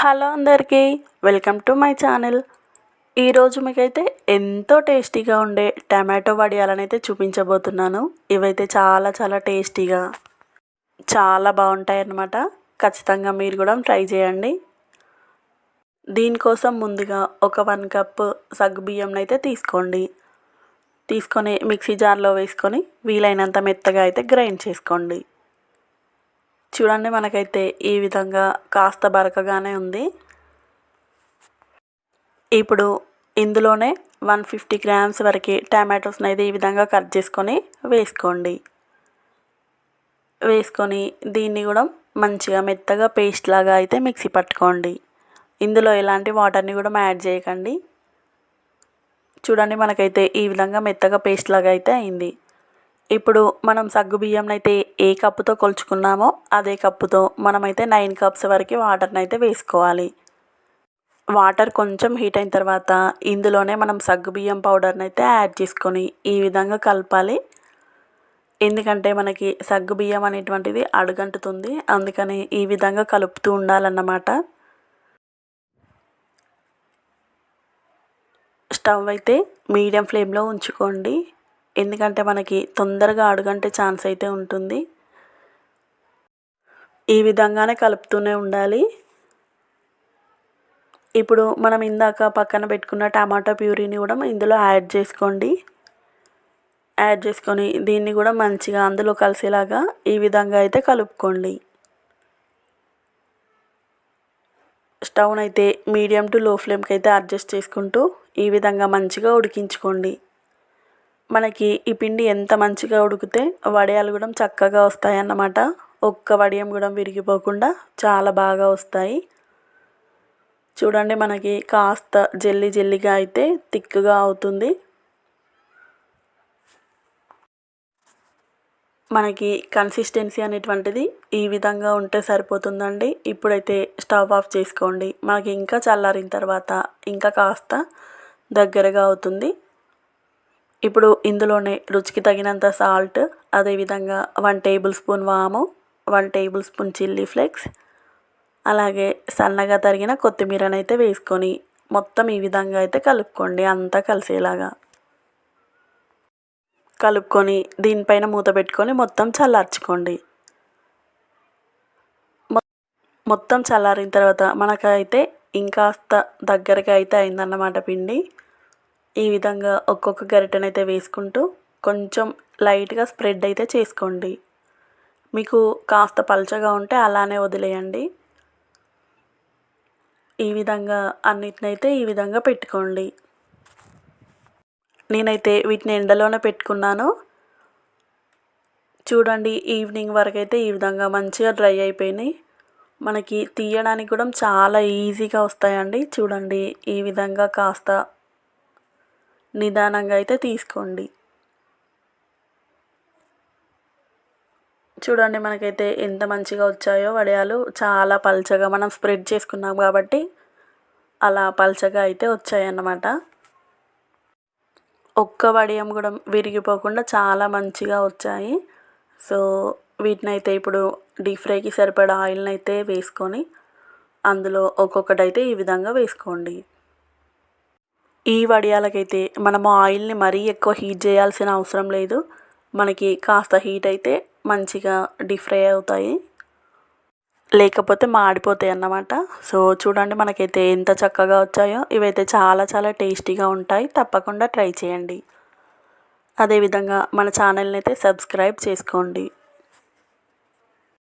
Hello అందరికీ, welcome to my channel. ఈరోజు మీకైతే ఎంతో టేస్టీగా ఉండే టమాటో వడియాలనైతే చూపించబోతున్నాను. ఇవైతే చాలా చాలా టేస్టీగా చాలా బాగుంటాయి అన్నమాట. ఖచ్చితంగా మీరు కూడా ట్రై చేయండి. దీనికోసం ముందుగా ఒక 1 కప్పు సగ్గుబియ్యంని అయితే తీసుకొని మిక్సీ జార్లో వేసుకొని వీలైనంత మెత్తగా అయితే గ్రైండ్ చేసుకోండి. చూడండి, మనకైతే ఈ విధంగా కాస్త బరకగానే ఉంది. ఇప్పుడు ఇందులోనే 150 గ్రామ్స్ వరకు టమాటోస్ని అయితే ఈ విధంగా కట్ చేసుకొని వేసుకొని దీన్ని కూడా మంచిగా మెత్తగా పేస్ట్ లాగా అయితే మిక్సీ పట్టుకోండి. ఇందులో ఎలాంటి వాటర్ని కూడా యాడ్ చేయకండి. చూడండి, మనకైతే ఈ విధంగా మెత్తగా పేస్ట్ లాగా అయితే అయింది. ఇప్పుడు మనం సగ్గుబియ్యం అయితే ఏ కప్పుతో కొలుచుకున్నామో అదే కప్పుతో మనమైతే 9 కప్స్ వరకు వాటర్ని అయితే వేసుకోవాలి. వాటర్ కొంచెం హీట్ అయిన తర్వాత ఇందులోనే మనం సగ్గుబియ్యం పౌడర్ని అయితే యాడ్ చేసుకొని ఈ విధంగా కలపాలి. ఎందుకంటే మనకి సగ్గుబియ్యం అనేటువంటిది అడుగంటుతుంది, అందుకని ఈ విధంగా కలుపుతూ ఉండాలన్నమాట. స్టవ్ అయితే మీడియం ఫ్లేమ్లో ఉంచుకోండి, ఎందుకంటే మనకి తొందరగా అడుగంటే ఛాన్స్ అయితే ఉంటుంది. ఈ విధంగానే కలుపుతూనే ఉండాలి. ఇప్పుడు మనం ఇందాక పక్కన పెట్టుకున్న టమాటో ప్యూరీని కూడా ఇందులో యాడ్ చేసుకొని దీన్ని కూడా మంచిగా అందులో కలిసేలాగా ఈ విధంగా అయితే కలుపుకోండి. స్టవ్ని అయితే మీడియం టు లో ఫ్లేమ్కి అయితే అడ్జస్ట్ చేసుకుంటూ ఈ విధంగా మంచిగా ఉడికించుకోండి. మనకి ఈ పిండి ఎంత మంచిగా ఉడికితే వడియాలు కూడా చక్కగా వస్తాయి అన్నమాట. ఒక్క వడియం కూడా విరిగిపోకుండా చాలా బాగా వస్తాయి. చూడండి, మనకి కాస్త జల్లిగా అయితే థిక్గా అవుతుంది. మనకి కన్సిస్టెన్సీ అనేటువంటిది ఈ విధంగా ఉంటే సరిపోతుందండి. ఇప్పుడైతే స్టవ్ ఆఫ్ చేసుకోండి. మనకి ఇంకా చల్లారిన తర్వాత ఇంకా కాస్త దగ్గరగా అవుతుంది. ఇప్పుడు ఇందులోనే రుచికి తగినంత సాల్ట్, అదేవిధంగా 1 టేబుల్ స్పూన్ వాము, 1 టేబుల్ స్పూన్ చిల్లీ ఫ్లేక్స్, అలాగే సన్నగా తరిగిన కొత్తిమీరని అయితే వేసుకొని మొత్తం ఈ విధంగా అయితే కలుపుకోండి. అంతా కలిసేలాగా కలుపుకొని దీనిపైన మూత పెట్టుకొని మొత్తం చల్లార్చుకోండి. మొత్తం చల్లారిన తర్వాత మనకైతే ఇంకాస్త దగ్గరగా అయితే అయిందన్నమాట పిండి. ఈ విధంగా ఒక్కొక్క గరిటెనైతే వేసుకుంటూ కొంచెం లైట్గా స్ప్రెడ్ అయితే చేసుకోండి. మీకు కాస్త పల్చగా ఉంటే అలానే వదిలేయండి. ఈ విధంగా అన్నిటినైతే ఈ విధంగా పెట్టుకోండి. నేనైతే వీటిని ఎండలోనే పెట్టుకున్నాను. చూడండి, ఈవినింగ్ వరకు అయితే ఈ విధంగా మంచిగా డ్రై అయిపోయినాయి. మనకి తీయడానికి కూడా చాలా ఈజీగా వస్తాయండి. చూడండి, ఈ విధంగా కాస్త నిదానంగా అయితే తీసుకోండి. చూడండి, మనకైతే ఎంత మంచిగా వచ్చాయో వడియాలు. చాలా పల్చగా మనం స్ప్రెడ్ చేసుకున్నాం కాబట్టి అలా పల్చగా అయితే వచ్చాయన్నమాట. ఒక్క వడియం కూడా విరిగిపోకుండా చాలా మంచిగా వచ్చాయి. సో వీటినైతే ఇప్పుడు డీప్ ఫ్రైకి సరిపడా ఆయిల్ని అయితే వేసుకొని అందులో ఒక్కొక్కటైతే ఈ విధంగా వేసుకోండి. ఈ వడియాలకైతే మనము ఆయిల్ని మరీ ఎక్కువ హీట్ చేయాల్సిన అవసరం లేదు. మనకి కాస్త హీట్ అయితే మంచిగా డీప్ ఫ్రై అవుతాయి, లేకపోతే మాడిపోతాయి అన్నమాట. సో చూడండి, మనకైతే ఎంత చక్కగా వచ్చాయో. ఇవైతే చాలా చాలా టేస్టీగా ఉంటాయి. తప్పకుండా ట్రై చేయండి. అదేవిధంగా మన ఛానల్ని అయితే సబ్స్క్రైబ్ చేసుకోండి.